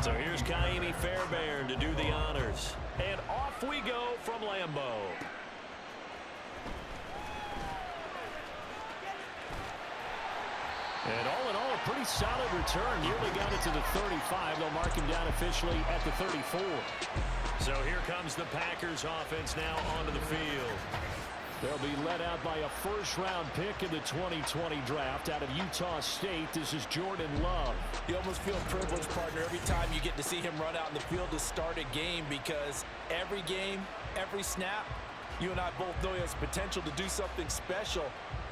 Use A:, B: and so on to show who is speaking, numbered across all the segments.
A: So here's Kaimi Fairbairn to do the honors. And off we go from Lambeau. And all in all, a pretty solid return. Nearly got it to the 35. They'll mark him down officially at the 34. So here comes the Packers offense now onto the field. They'll be led out by a first-round pick in the 2020 draft out of Utah State. This is Jordan Love.
B: You almost feel privileged, partner, every time you get to see him run out in the field to start a game, because every game, every snap, you and I both know he has potential to do something special,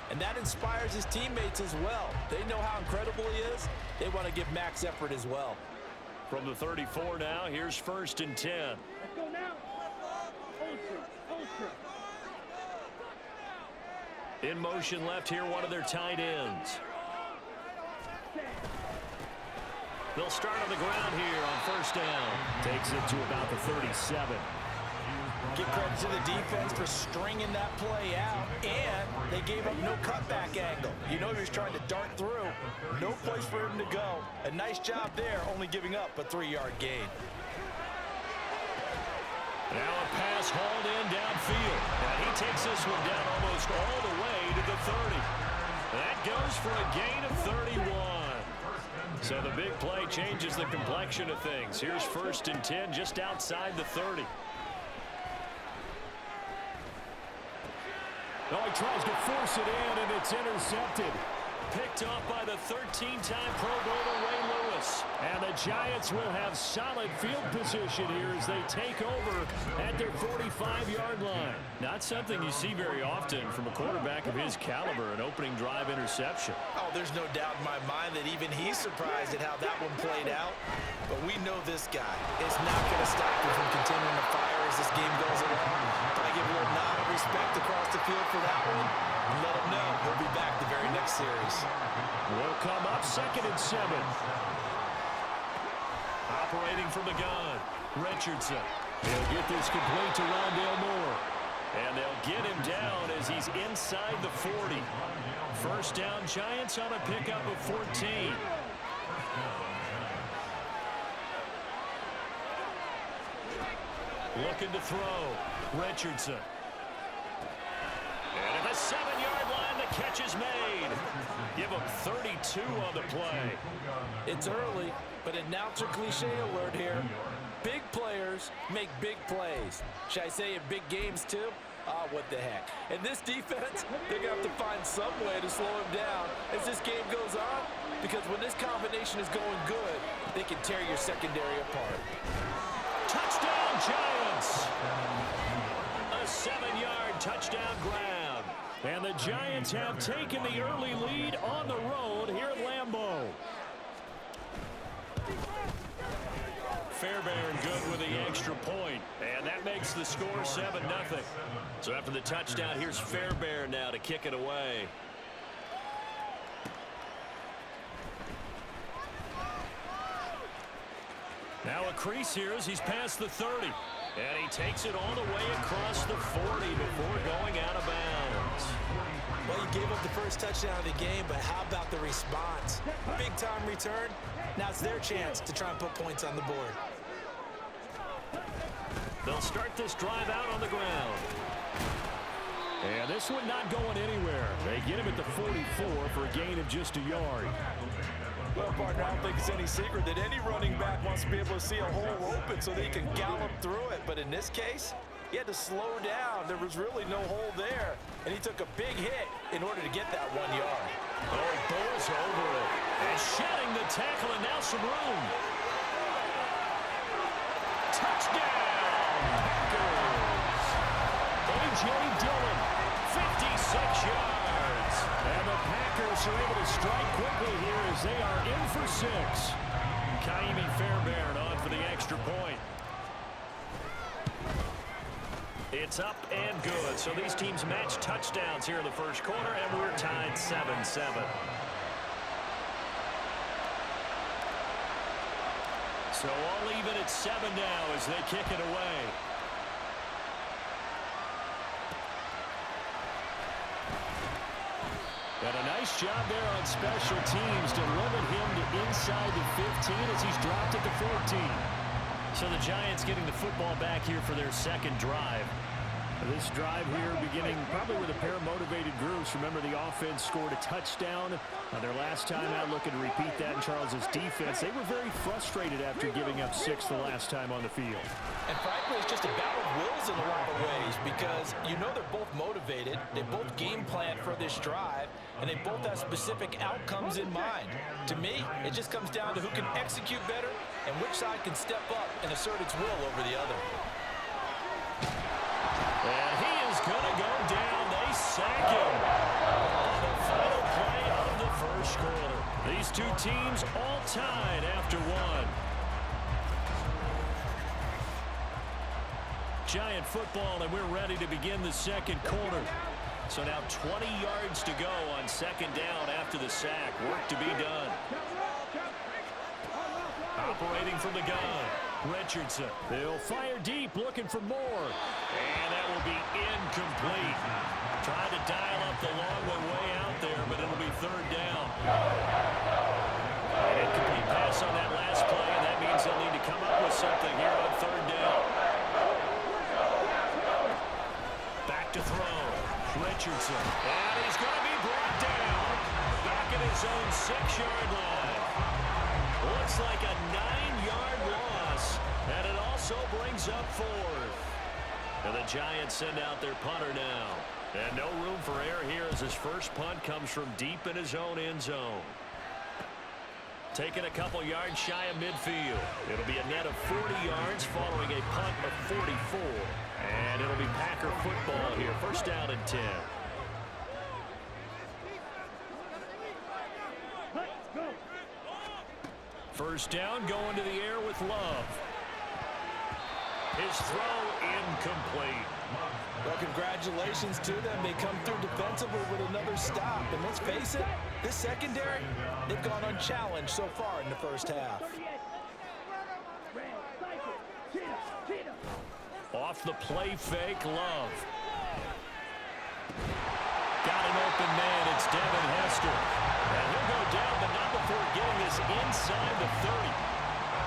B: and that inspires his teammates as well. They know how incredible he is. They want to give max effort as well.
A: From the 34 now, here's 1st and 10.
C: Let's go now.
A: In motion left here, one of their tight ends. They'll start on the ground here on 1st down. Takes it to about the 37.
B: Give credit to the defense for stringing that play out, and they gave up no cutback angle. You know he was trying to dart through. No place for him to go. A nice job there, only giving up a 3-yard gain.
A: Now a pass hauled in downfield. And he takes this one down almost all the way to the 30. That goes for a gain of 31. So the big play changes the complexion of things. Here's 1st and 10 just outside the 30.
D: Oh, he tries to force it in, and it's intercepted.
A: Picked off by the 13-time Pro Bowler Ray Lewis.
D: And the Giants will have solid field position here as they take over at their 45-yard line.
A: Not something you see very often from a quarterback of his caliber, an opening drive interception.
B: Oh, there's no doubt in my mind that even he's surprised at how that one played out. But we know this guy is not going to stop him from continuing to fire as this game goes along. But I give a little nod of respect across the field for that one, and let him know he'll be back the very next series.
D: Will come up 2nd and 7.
A: Operating from the gun, Richardson.
D: He'll get this complete to Rondale Moore.
A: And they'll get him down as he's inside the 40. 1st down, Giants on a pickup of 14. Looking to throw, Richardson. And at the 7-yard line, the catch is made. Give him 32 on the play.
B: It's early, but announcer cliche alert here. Big players make big plays. Should I say in big games too? Ah, what the heck. And this defense, they're going to have to find some way to slow him down as this game goes on, because when this combination is going good, they can tear your secondary apart.
A: Touchdown, Giants! A 7-yard touchdown grab.
D: And the Giants have taken the early lead on the road here at Lambeau.
A: Fairbairn good with the extra point, and that makes the score 7-0. So after the touchdown, here's Fairbairn now to kick it away. Now a crease here as he's past the 30. And he takes it all the way across the 40 before going out of bounds.
B: Well, you gave up the first touchdown of the game, but how about the response? Big-time return. Now it's their chance to try and put points on the board.
A: They'll start this drive out on the ground.
D: And this one not going anywhere. They get him at the 44 for a gain of just a yard.
B: Well, partner, I don't think it's any secret that any running back wants to be able to see a hole open so they can gallop through it. But in this case, he had to slow down. There was really no hole there, and he took a big hit in order to get that 1 yard.
A: Oh, he bowls over it. And shedding the tackle, and now some room. Touchdown, Packers.
D: A.J. Dillon,
A: 56 yards.
D: and the Packers are able to strike quickly here as they are in for 6.
A: Kaimi Fairbairn on for the extra point. It's up and good. So these teams match touchdowns here in the first quarter, and we're tied 7-7. So all even at 7 now as they kick it away.
D: And a nice job there on special teams to limit him to inside the 15 as he's dropped at the 14.
A: So the Giants getting the football back here for their second drive.
D: This drive here beginning probably with a pair of motivated groups. Remember, the offense scored a touchdown their last time out, looking to repeat that in Charles's defense. They were very frustrated after giving up 6 the last time on the field.
B: And frankly, it's just a battle of wills in a lot of ways because you know they're both motivated, they both game plan for this drive, and they both have specific outcomes in mind. To me, it just comes down to who can execute better and which side can step up and assert its will over the other.
D: And he is going to go down. They sack him. The final play of the first quarter. These two teams all tied after one. Giant football, and we're ready to begin the second quarter. So now 20 yards to go on second down after the sack. Work to be done. Operating from the gun. Richardson. They'll fire deep, looking for more. And that will be incomplete. Trying to dial up the long one way out there, but it'll be third down. An incomplete pass on that last play, and that means they'll need to come up with something here on third down. Back to throw. Richardson. And he's going to be brought down. Back at his own 6-yard line. Looks like a 9-yard loss, and it also brings up fourth. And the Giants send out their punter now. And no room for error here as his first punt comes from deep in his own end zone. Taking a couple yards shy of midfield. It'll be a net of 40 yards following a punt of 44. And it'll be Packer football here. First down and 10. First down, going to the air with Love. His throw incomplete.
B: Well, congratulations to them. They come through defensively with another stop. And let's face it, this secondary, they've gone unchallenged so far in the first half.
D: Off the play fake, Love. Got an open man. It's Devin Hester. And he'll go down, but not before getting this inside the 30.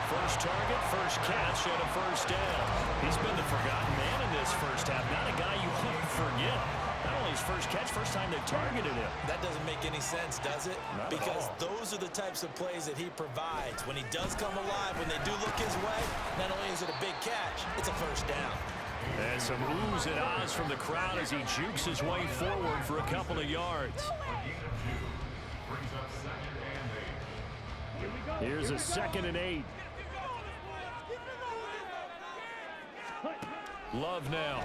D: First target, first catch, and a first down. He's been the forgotten man in this first half. Not a guy you want to forget. Not only his first catch, first time they targeted him.
B: That doesn't make any sense, does it? Because those are the types of plays that he provides. When he does come alive, when they do look his way, not only is it a big catch, it's a first down.
D: And some oohs and ahs from the crowd as he jukes his way forward for a couple of yards. Here's a 2nd and 8. Love now.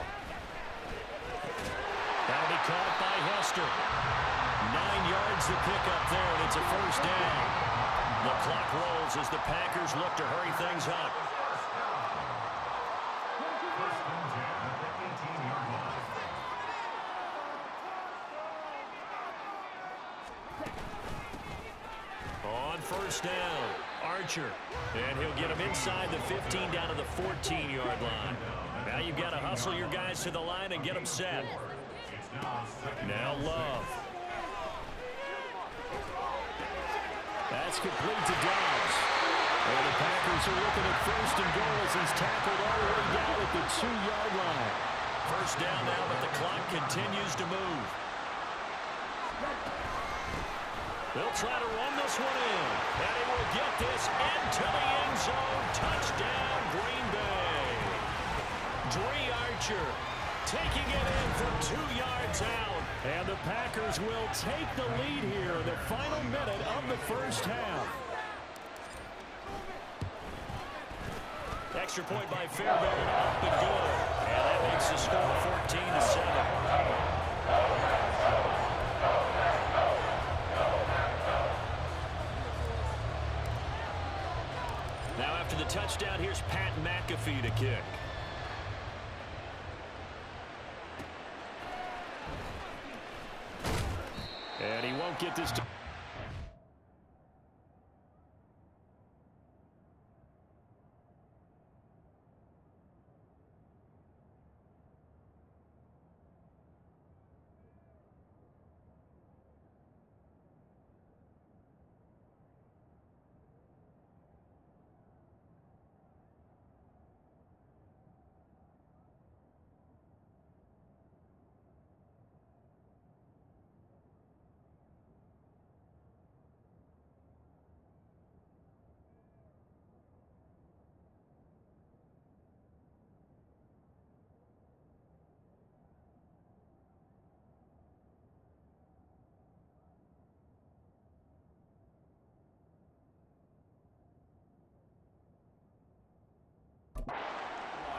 D: That'll be caught by Hester. 9 yards to pick up there, and it's a first down. The clock rolls as the Packers look to hurry things up. On first down, Archer. And he'll get him inside the 15 down to the 14-yard line. Now you've got to hustle your guys to the line and get them set. Now Love. That's complete to Dobbs. And the Packers are looking at first and goal as he's tackled all the way down at the 2-yard line. First down now, but the clock continues to move. They'll try to run this one in. And he will get this into the end zone. Touchdown, Green Bay. Dree Archer taking it in from 2 yards out. And the Packers will take the lead here in the final minute of the first half. Extra point by Fairbairn, up and good. And that makes the score 14-7. Now after the touchdown, here's Pat McAfee to kick. And he won't get this to...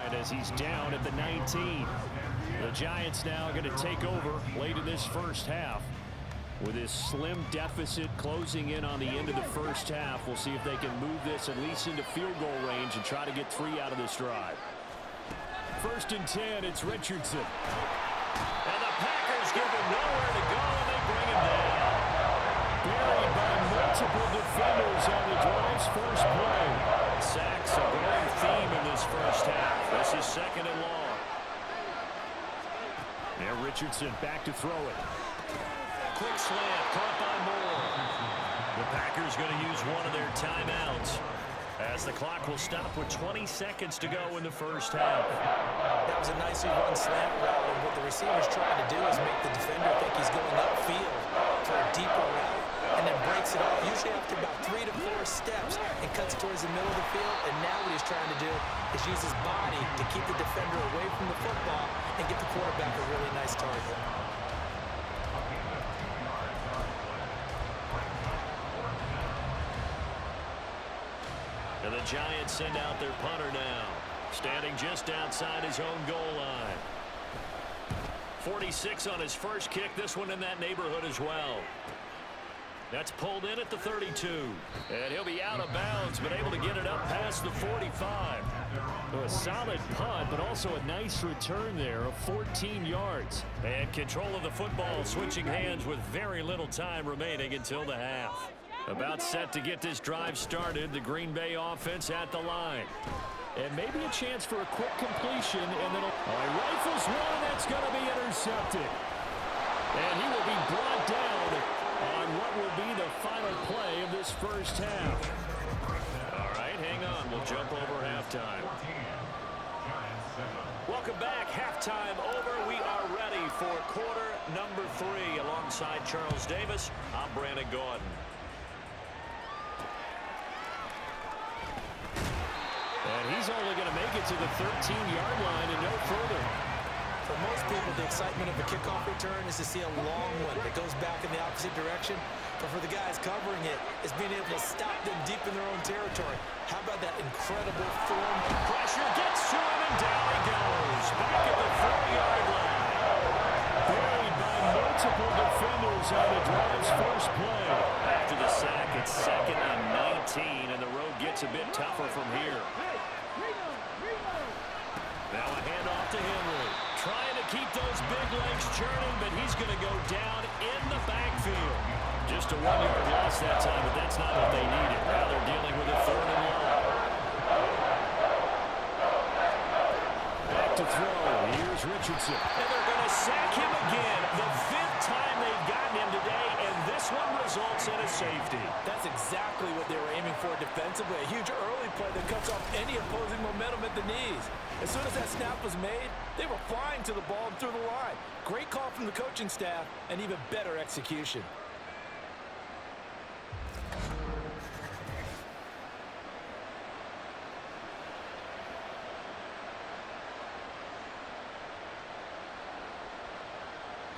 A: line as he's down at the 19. The Giants now going to take over late in this first half. With this slim deficit closing in on the end of the first half, we'll see if they can move this at least into field goal range and try to get 3 out of this drive. 1st and 10, it's Richardson.
D: And the Packers give him nowhere to go, and they bring him down.
A: Buried by multiple defenders on the drive's first play.
D: Sacks a growing theme in this first half. This is 2nd and long.
A: Now Richardson back to throw it.
D: Quick slant, caught by Moore. The Packers going to use one of their timeouts as the clock will stop with 20 seconds to go in the first half.
B: That was a nicely run slant route, and what the receiver's trying to do is make the defender think he's going upfield for a deeper route, and then breaks it off, usually after about 3 to 4 steps, and cuts towards the middle of the field. And now what he's trying to do is use his body to keep the defender away from the football and get the quarterback a really nice target.
D: And the Giants send out their punter now, standing just outside his own goal line. 46 on his first kick, this one in that neighborhood as well. That's pulled in at the 32. And he'll be out of bounds, but able to get it up past the 45.
A: A solid punt, but also a nice return there of 14 yards.
D: And control of the football switching hands with very little time remaining until the half.
A: About set to get this drive started, the Green Bay offense at the line. And maybe a chance for a quick completion, and then he rifles one that's going to be intercepted. And he will be brought down on what will be the final play of this first half.
D: All right, hang on. We'll jump over halftime. Welcome back. Halftime over. We are ready for quarter number 3. Alongside Charles Davis, I'm Brandon Gordon.
A: And he's only going to make it to the 13-yard line and no further.
B: For most people, the excitement of a kickoff return is to see a long one that goes back in the opposite direction. But for the guys covering it, it's being able to stop them deep in their own territory. How about that incredible form?
D: Pressure gets to him, and down he goes. Back at the 4-yard line.
A: Buried by multiple defenders on the drive's first play.
D: After the sack, it's 2nd and 19, and the road gets a bit tougher from here. Now a handoff to Henry. Trying to keep those big legs churning, but he's going to go down in the backfield.
A: Just a 1-yard loss that time, but that's not what they needed. Now they're dealing with a 3rd and long. Back to throw. Here's Richardson.
D: And they're going to sack him again. The 5th time they've gotten him today, and this one results in a safety.
B: That's exactly what they were aiming for defensively. A huge early play that cuts off any opposing momentum at the knees. As soon as that snap was made, they were flying to the ball and through the line. Great call from the coaching staff, and even better execution.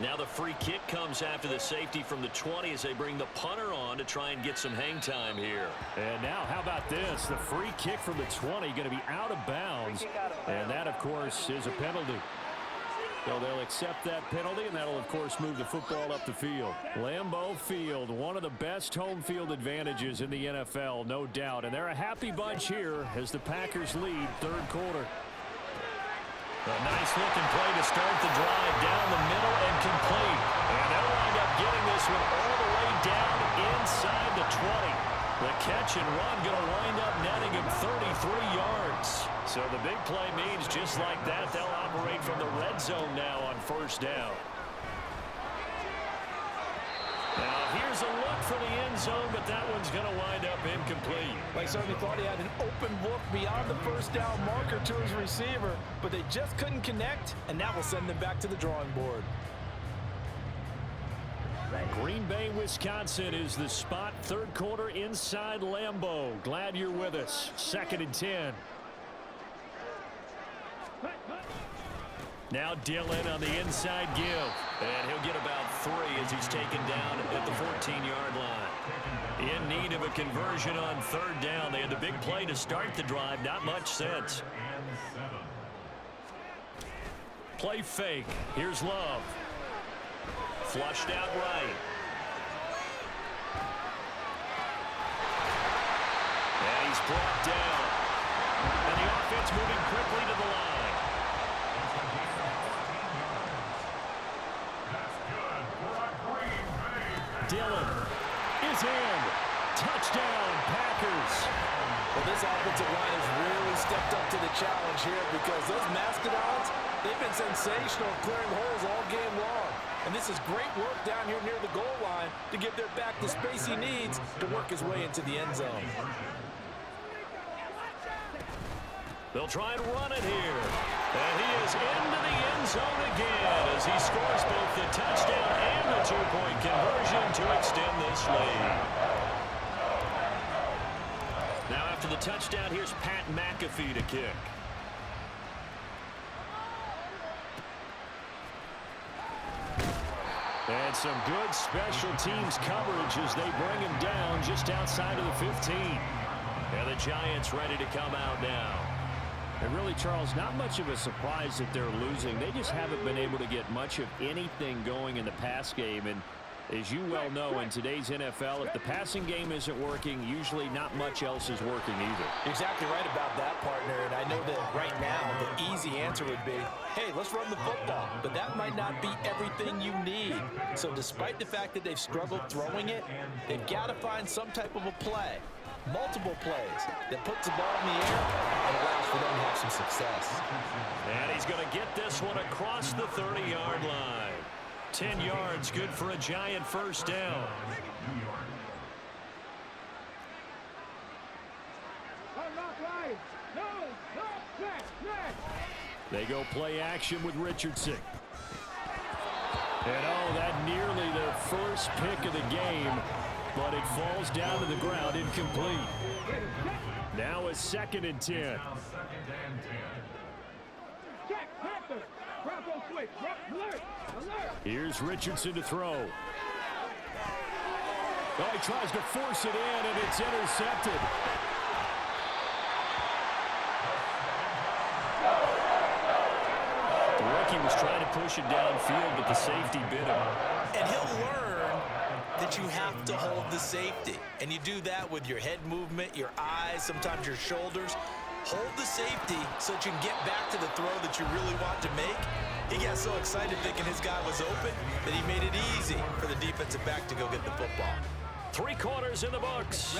D: Now the free kick comes after the safety from the 20 as they bring the punter on to try and get some hang time here.
A: And now how about this? The free kick from the 20 going to be out of bounds. And that, of course, is a penalty. So they'll accept that penalty, and that'll, of course, move the football up the field. Lambeau Field, one of the best home field advantages in the NFL, no doubt. And they're a happy bunch here as the Packers lead 3rd quarter.
D: A nice-looking play to start the drive down the middle and complete. And they'll wind up getting this one all the way down inside the 20. The catch and run going to wind up netting him 33 yards. So the big play means just like that, they'll operate from the red zone now on 1st down. Now here's a look for the end zone, but that one's going to wind up incomplete.
B: They certainly thought he had an open look beyond the 1st down marker to his receiver, but they just couldn't connect, and that will send them back to the drawing board.
A: Green Bay, Wisconsin is the spot. 3rd quarter inside Lambeau. Glad you're with us. 2nd and 10. Now Dillon on the inside give.
D: And he'll get about 3 as he's taken down at the 14-yard line. In need of a conversion on 3rd down. They had the big play to start the drive. Not much sense.
A: Play fake. Here's Love.
D: Flushed out right. And he's brought down. And the offense moving quickly to the line.
A: Dillon is in. Touchdown, Packers.
B: Well, this offensive line has really stepped up to the challenge here because those mastodons, they've been sensational clearing holes all game long. And this is great work down here near the goal line to give their back the space he needs to work his way into the end zone.
D: They'll try and run it here. And he is into the end zone again as he scores both the touchdown and the two-point conversion to extend this lead. Now after the touchdown, here's Pat McAfee to kick.
A: And some good special teams coverage as they bring him down just outside of the 15.
D: And the Giants ready to come out now.
A: And really, Charles, not much of a surprise that they're losing. They just haven't been able to get much of anything going in the pass game. And as you well know, in today's NFL, if the passing game isn't working, usually not much else is working either.
B: Exactly right about that, partner. And I know that right now the easy answer would be, hey, let's run the football. But that might not be everything you need. So despite the fact that they've struggled throwing it, they've got to find some type of a play, multiple plays, that puts the ball in the air and allows for them to have some success.
D: And he's going to get this one across the 30-yard line. 10 yards, good for a Giant first down.
A: They go play action with Richardson. And oh, that nearly their first pick of the game, but it falls down to the ground incomplete. Now a 2nd and 10. Here's Richardson to throw. Oh, he tries to force it in, and it's intercepted.
D: The rookie was trying to push it downfield, but the safety bit him.
B: And he'll learn that you have to hold the safety. And you do that with your head movement, your eyes, sometimes your shoulders. Hold the safety so that you can get back to the throw that you really want to make. He got so excited thinking his guy was open that he made it easy for the defensive back to go get the football.
D: 3 quarters in the books.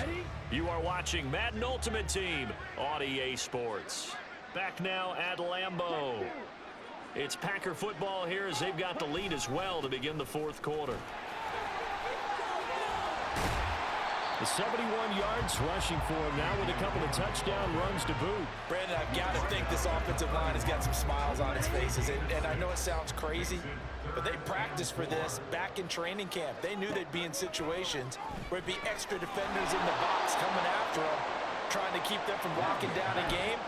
D: You are watching Madden Ultimate Team on EA Sports. Back now at Lambeau. It's Packer football here as they've got the lead as well to begin the 4th quarter.
A: The 71 yards rushing for him now with a couple of touchdown runs to boot.
B: Brandon, I've got to think this offensive line has got some smiles on its faces. And I know it sounds crazy, but they practiced for this back in training camp. They knew they'd be in situations where it'd be extra defenders in the box coming after them, trying to keep them from locking down a game.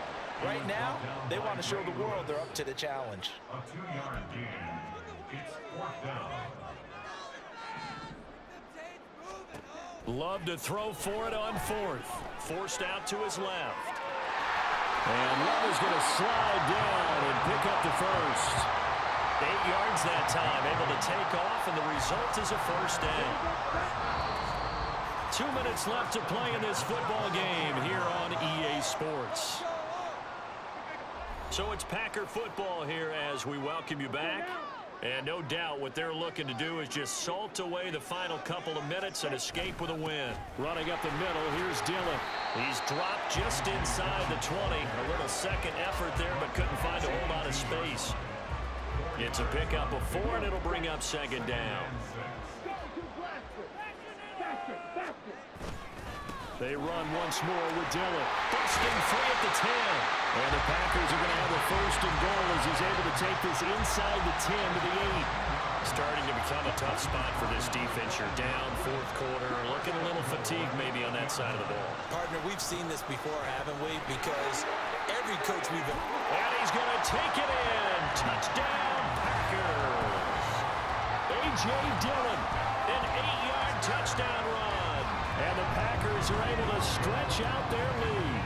B: Right now, they want to show the world they're up to the challenge.
C: A 2-yard gain. It's 4th down.
D: Love to throw for it on 4th. Forced out to his left.
A: And Love is going to slide down and pick up the first.
D: 8 yards that time, able to take off, and the result is a first down. 2 minutes left to play in this football game here on EA Sports. So it's Packer football here as we welcome you back. And no doubt what they're looking to do is just salt away the final couple of minutes and escape with a win.
A: Running up the middle, here's Dillon.
D: He's dropped just inside the 20. A little second effort there, but couldn't find a whole lot of space. It's a pickup of 4, and it'll bring up 2nd down.
A: They run once more with Dillon.
D: Busting free at the 10.
A: And the Packers are going to have a 1st and goal as he's able to take this inside the 10 to the 8.
D: Starting to become a tough spot for this defense. You're down 4th quarter. Looking a little fatigued maybe on that side of the ball.
B: Partner, we've seen this before, haven't we? Because every coach we've been...
D: And he's going to take it in. Touchdown, Packers.
A: A.J. Dillon,
D: an 8-yard touchdown run.
A: and the Packers are able to stretch out their lead.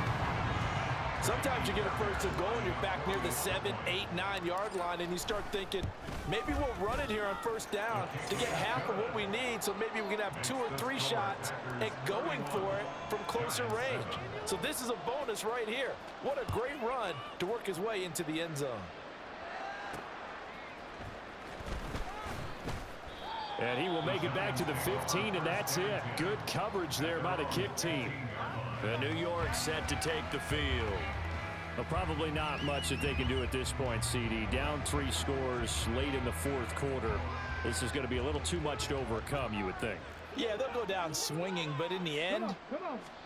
B: Sometimes you get a first and goal and you're back near the 7, 8, 9-yard line, and you start thinking, maybe we'll run it here on first down to get half of what we need, so maybe we can have 2 or 3 shots at going for it from closer range. So this is a bonus right here. What a great run to work his way into the end zone.
A: And he will make it back to the 15, and that's it. Good coverage there by the kick team.
D: The New York set to take the field.
A: Well, probably not much that they can do at this point, CD. Down 3 scores late in the fourth quarter. This is going to be a little too much to overcome, you would think.
B: Yeah, they'll go down swinging, but in the end,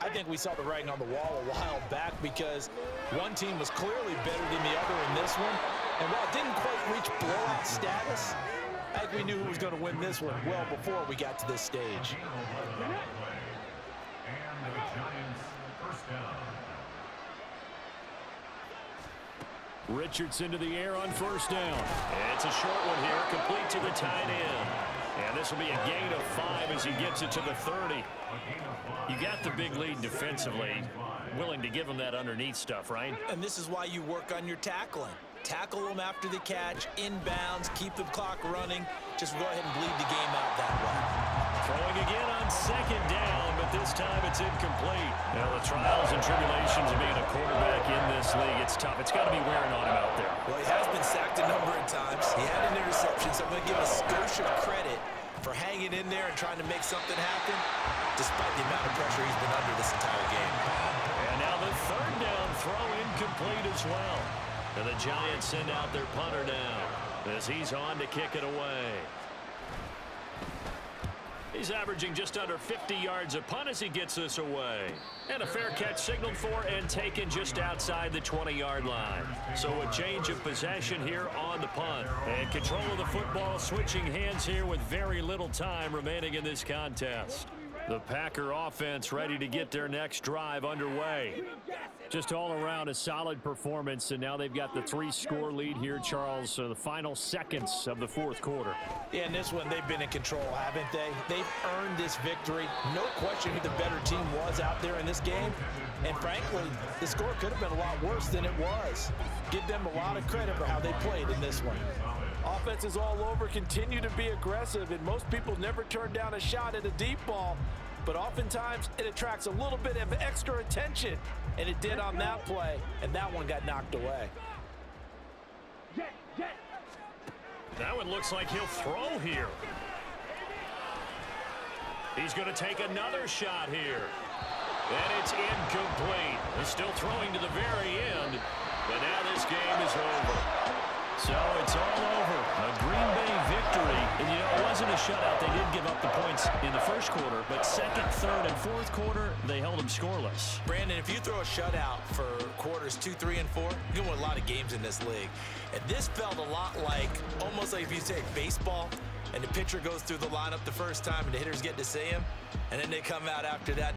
B: I think we saw the writing on the wall a while back because one team was clearly better than the other in this one. And while it didn't quite reach blowout status, I think we knew who was going to win this one well before we got to this stage.
C: And the Giants first down.
A: Richardson to the air on first down.
D: It's a short one here, complete to the tight end. And this will be a gain of 5 as he gets it to the 30. You got the big lead defensively. Willing to give him that underneath stuff, right?
B: And this is why you work on your tackling. Tackle them after the catch, inbounds, keep the clock running. Just go ahead and bleed the game out that way.
D: Throwing again on second down, but this time it's incomplete. Now the trials and tribulations of being a quarterback in this league, it's tough. It's got to be wearing on him out there.
B: Well, he has been sacked a number of times. He had an interception, so I'm going to give a skosh of credit for hanging in there and trying to make something happen, despite the amount of pressure he's been under this entire game.
D: And now the third down throw incomplete as well. And the Giants send out their punter now as he's on to kick it away. He's averaging just under 50 yards a punt as he gets this away. And a fair catch signaled for and taken just outside the 20-yard line. So a change of possession here on the punt. And control of the football switching hands here with very little time remaining in this contest. The Packer offense ready to get their next drive underway.
A: Just all around a solid performance, and now they've got the 3-score lead here, Charles. So the final seconds of the fourth quarter.
B: Yeah, in this one, they've been in control, haven't they? They've earned this victory. No question who the better team was out there in this game. And frankly, the score could have been a lot worse than it was. Give them a lot of credit for how they played in this one. Offenses all over continue to be aggressive, and most people never turn down a shot at a deep ball. But oftentimes, it attracts a little bit of extra attention. And it did on that play, and that one got knocked away.
D: That one looks like he'll throw here. He's going to take another shot here. And it's incomplete. He's still throwing to the very end. But now this game is over. So it's all over. A Green Bay victory. And, you know, it wasn't a shutout. They did give up the points in the first quarter. But second, third, and fourth quarter, they held them scoreless.
B: Brandon, if you throw a shutout for quarters 2, 3, and 4, you can win a lot of games in this league. And this felt a lot like, almost like if you say baseball, and the pitcher goes through the lineup the first time, and the hitters get to see him, and then they come out after that.